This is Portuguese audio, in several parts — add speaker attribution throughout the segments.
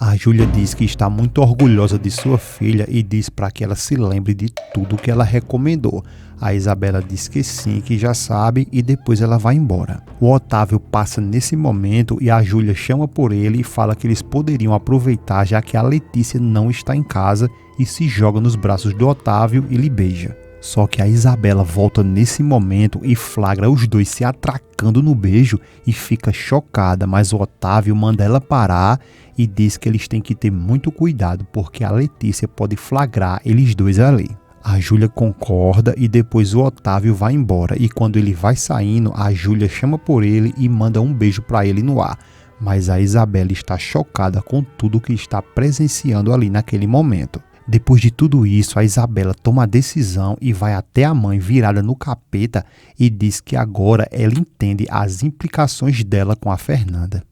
Speaker 1: A Júlia diz que está muito orgulhosa de sua filha e diz para que ela se lembre de tudo que ela recomendou. A Isabela diz que sim, que já sabe, e depois ela vai embora. O Otávio passa nesse momento e a Júlia chama por ele e fala que eles poderiam aproveitar já que a Letícia não está em casa e se joga nos braços do Otávio e lhe beija. Só que a Isabela volta nesse momento e flagra os dois se atracando no beijo e fica chocada, mas o Otávio manda ela parar e diz que eles têm que ter muito cuidado porque a Letícia pode flagrar eles dois ali. A Júlia concorda e depois o Otávio vai embora e quando ele vai saindo, a Júlia chama por ele e manda um beijo para ele no ar. Mas a Isabela está chocada com tudo que está presenciando ali naquele momento. Depois de tudo isso, a Isabela toma a decisão e vai até a mãe virada no capeta e diz que agora ela entende as implicações dela com a Fernanda.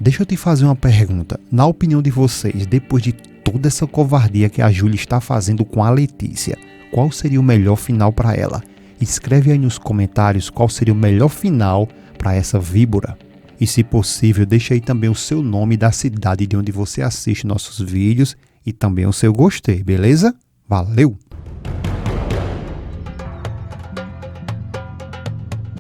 Speaker 1: Deixa eu te fazer uma pergunta. Na opinião de vocês, depois de toda essa covardia que a Júlia está fazendo com a Letícia, qual seria o melhor final para ela? Escreve aí nos comentários qual seria o melhor final para essa víbora. E se possível, deixa aí também o seu nome da cidade de onde você assiste nossos vídeos e também o seu gostei, beleza? Valeu!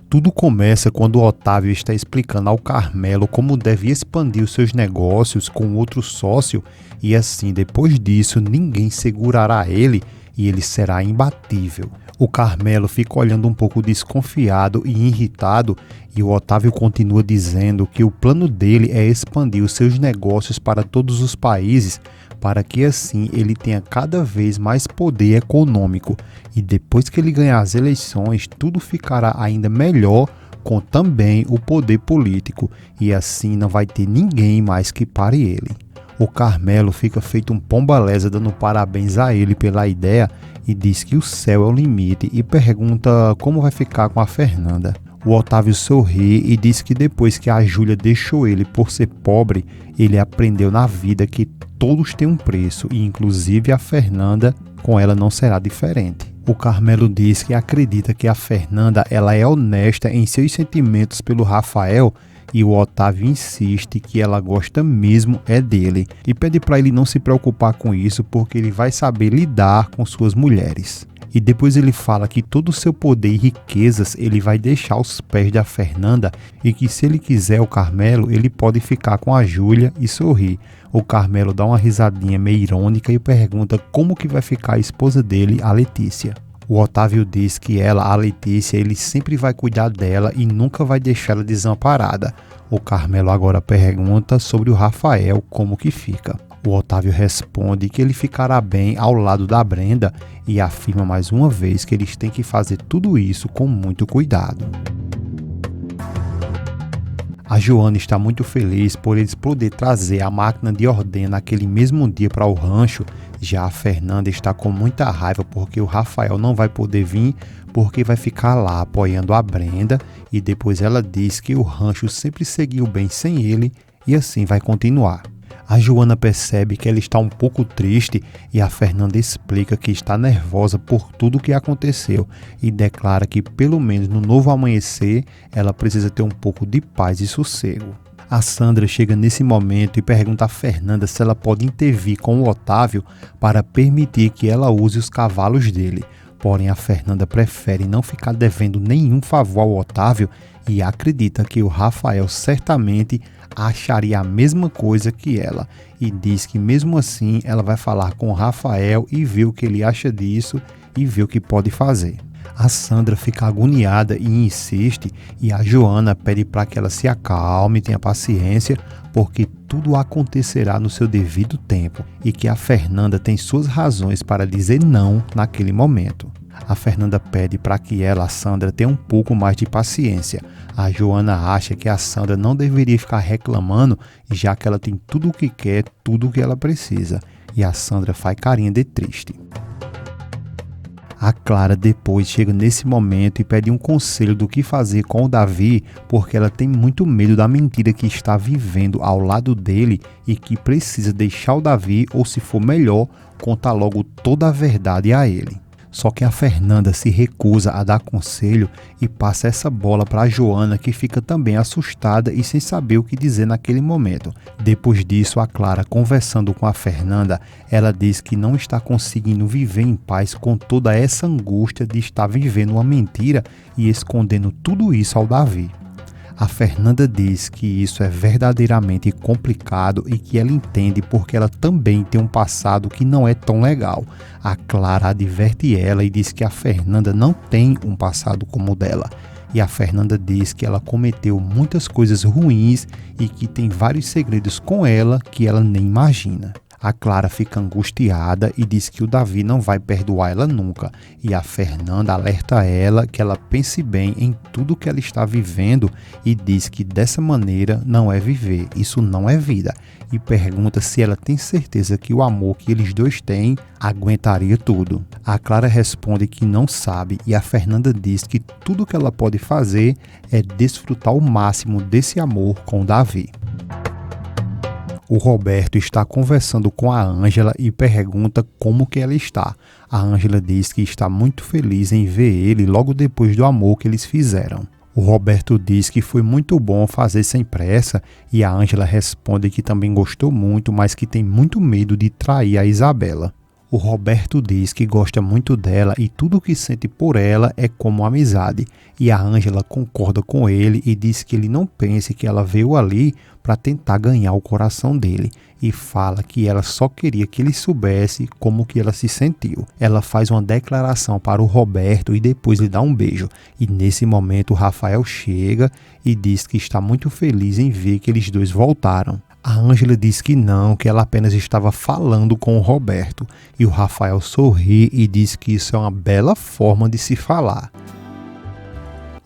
Speaker 1: Tudo começa quando o Otávio está explicando ao Carmelo como deve expandir os seus negócios com outro sócio e assim, depois disso, ninguém segurará ele e ele será imbatível. O Carmelo fica olhando um pouco desconfiado e irritado e o Otávio continua dizendo que o plano dele é expandir os seus negócios para todos os países para que assim ele tenha cada vez mais poder econômico e depois que ele ganhar as eleições tudo ficará ainda melhor com também o poder político e assim não vai ter ninguém mais que pare ele. O Carmelo fica feito um pomba-lesa dando parabéns a ele pela ideia e diz que o céu é o limite e pergunta como vai ficar com a Fernanda. O Otávio sorri e diz que depois que a Júlia deixou ele por ser pobre, ele aprendeu na vida que todos têm um preço e inclusive a Fernanda, com ela não será diferente. O Carmelo diz que acredita que a Fernanda ela é honesta em seus sentimentos pelo Rafael e o Otávio insiste que ela gosta mesmo é dele e pede para ele não se preocupar com isso porque ele vai saber lidar com suas mulheres. E depois ele fala que todo o seu poder e riquezas ele vai deixar aos pés da Fernanda e que se ele quiser o Carmelo, ele pode ficar com a Júlia e sorrir. O Carmelo dá uma risadinha meio irônica e pergunta como que vai ficar a esposa dele, a Letícia. O Otávio diz que ela, a Letícia, ele sempre vai cuidar dela e nunca vai deixá-la desamparada. O Carmelo agora pergunta sobre o Rafael, como que fica. O Otávio responde que ele ficará bem ao lado da Brenda e afirma mais uma vez que eles têm que fazer tudo isso com muito cuidado. A Joana está muito feliz por eles poderem trazer a máquina de ordem naquele mesmo dia para o rancho. Já a Fernanda está com muita raiva porque o Rafael não vai poder vir porque vai ficar lá apoiando a Brenda e depois ela diz que o rancho sempre seguiu bem sem ele e assim vai continuar. A Joana percebe que ela está um pouco triste e a Fernanda explica que está nervosa por tudo o que aconteceu e declara que pelo menos no novo amanhecer ela precisa ter um pouco de paz e sossego. A Sandra chega nesse momento e pergunta a Fernanda se ela pode intervir com o Otávio para permitir que ela use os cavalos dele. Porém, a Fernanda prefere não ficar devendo nenhum favor ao Otávio e acredita que o Rafael certamente acharia a mesma coisa que ela e diz que mesmo assim ela vai falar com o Rafael e ver o que ele acha disso e ver o que pode fazer. A Sandra fica agoniada e insiste e a Joana pede para que ela se acalme, tenha paciência, porque tudo acontecerá no seu devido tempo e que a Fernanda tem suas razões para dizer não naquele momento. A Fernanda pede para que ela, a Sandra, tenha um pouco mais de paciência. A Joana acha que a Sandra não deveria ficar reclamando, já que ela tem tudo o que quer, tudo o que ela precisa. E a Sandra faz carinha de triste. A Clara depois chega nesse momento e pede um conselho do que fazer com o Davi, porque ela tem muito medo da mentira que está vivendo ao lado dele e que precisa deixar o Davi ou, se for melhor, contar logo toda a verdade a ele. Só que a Fernanda se recusa a dar conselho e passa essa bola para a Joana, que fica também assustada e sem saber o que dizer naquele momento. Depois disso, a Clara, conversando com a Fernanda, ela diz que não está conseguindo viver em paz com toda essa angústia de estar vivendo uma mentira e escondendo tudo isso ao Davi. A Fernanda diz que isso é verdadeiramente complicado e que ela entende porque ela também tem um passado que não é tão legal. A Clara adverte ela e diz que a Fernanda não tem um passado como o dela. E a Fernanda diz que ela cometeu muitas coisas ruins e que tem vários segredos com ela que ela nem imagina. A Clara fica angustiada e diz que o Davi não vai perdoar ela nunca. E a Fernanda alerta ela que ela pense bem em tudo que ela está vivendo e diz que dessa maneira não é viver, isso não é vida. E pergunta se ela tem certeza que o amor que eles dois têm aguentaria tudo. A Clara responde que não sabe e a Fernanda diz que tudo que ela pode fazer é desfrutar o máximo desse amor com o Davi. O Roberto está conversando com a Ângela e pergunta como que ela está. A Ângela diz que está muito feliz em ver ele logo depois do amor que eles fizeram. O Roberto diz que foi muito bom fazer sem pressa e a Ângela responde que também gostou muito, mas que tem muito medo de trair a Isabela. O Roberto diz que gosta muito dela e tudo o que sente por ela é como amizade. E a Ângela concorda com ele e diz que ele não pense que ela veio ali para tentar ganhar o coração dele. E fala que ela só queria que ele soubesse como que ela se sentiu. Ela faz uma declaração para o Roberto e depois lhe dá um beijo. E nesse momento o Rafael chega e diz que está muito feliz em ver que eles dois voltaram. A Ângela diz que não, que ela apenas estava falando com o Roberto. E o Rafael sorri e diz que isso é uma bela forma de se falar.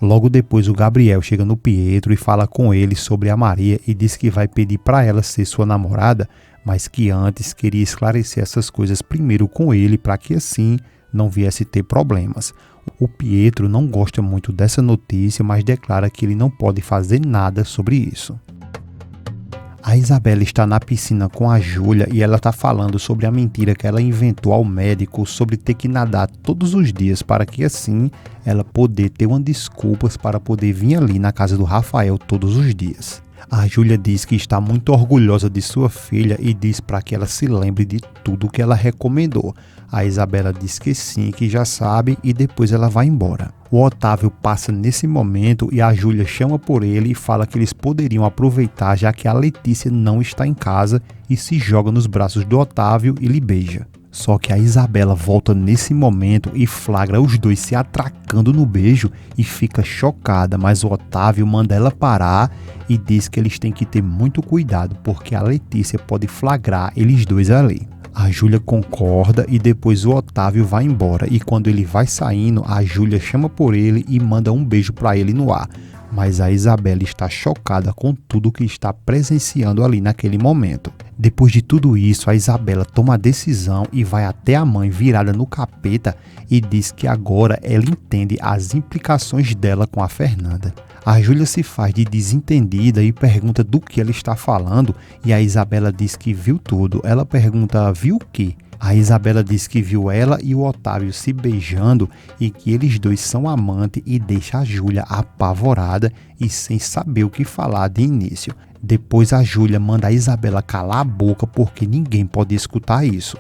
Speaker 1: Logo depois o Gabriel chega no Pietro e fala com ele sobre a Maria e diz que vai pedir para ela ser sua namorada, mas que antes queria esclarecer essas coisas primeiro com ele para que assim não viesse ter problemas. O Pietro não gosta muito dessa notícia, mas declara que ele não pode fazer nada sobre isso. A Isabela está na piscina com a Júlia e ela está falando sobre a mentira que ela inventou ao médico sobre ter que nadar todos os dias para que assim ela poder ter uma desculpa para poder vir ali na casa do Rafael todos os dias. A Júlia diz que está muito orgulhosa de sua filha e diz para que ela se lembre de tudo que ela recomendou. A Isabela diz que sim, que já sabe e depois ela vai embora. O Otávio passa nesse momento e a Júlia chama por ele e fala que eles poderiam aproveitar já que a Letícia não está em casa e se joga nos braços do Otávio e lhe beija. Só que a Isabela volta nesse momento e flagra os dois se atracando no beijo e fica chocada, mas o Otávio manda ela parar e diz que eles têm que ter muito cuidado porque a Letícia pode flagrar eles dois ali. A Júlia concorda e depois o Otávio vai embora e quando ele vai saindo, a Júlia chama por ele e manda um beijo para ele no ar. Mas a Isabela está chocada com tudo que está presenciando ali naquele momento. Depois de tudo isso, a Isabela toma a decisão e vai até a mãe virada no capeta e diz que agora ela entende as implicações dela com a Fernanda. A Júlia se faz de desentendida e pergunta do que ela está falando e a Isabela diz que viu tudo. Ela pergunta, viu o quê? A Isabela diz que viu ela e o Otávio se beijando e que eles dois são amantes e deixa a Júlia apavorada e sem saber o que falar de início. Depois a Júlia manda a Isabela calar a boca porque ninguém pode escutar isso.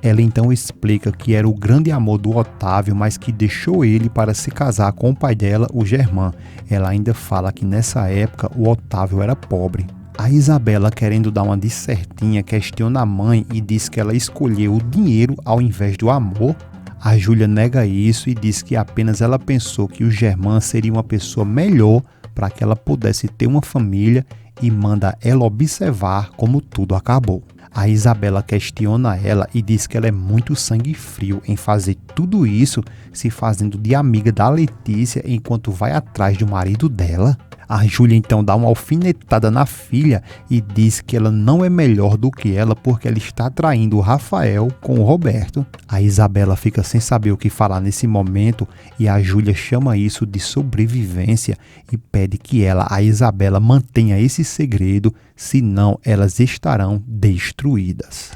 Speaker 1: Ela então explica que era o grande amor do Otávio, mas que deixou ele para se casar com o pai dela, o Germán. Ela ainda fala que nessa época o Otávio era pobre. A Isabela, querendo dar uma de certinha, questiona a mãe e diz que ela escolheu o dinheiro ao invés do amor. A Júlia nega isso e diz que apenas ela pensou que o Germán seria uma pessoa melhor para que ela pudesse ter uma família e manda ela observar como tudo acabou. A Isabela questiona ela e diz que ela é muito sangue frio em fazer tudo isso se fazendo de amiga da Letícia enquanto vai atrás do marido dela. A Júlia então dá uma alfinetada na filha e diz que ela não é melhor do que ela porque ela está traindo o Rafael com o Roberto. A Isabela fica sem saber o que falar nesse momento e a Júlia chama isso de sobrevivência e pede que ela, a Isabela, mantenha esse segredo, senão elas estarão destruídas.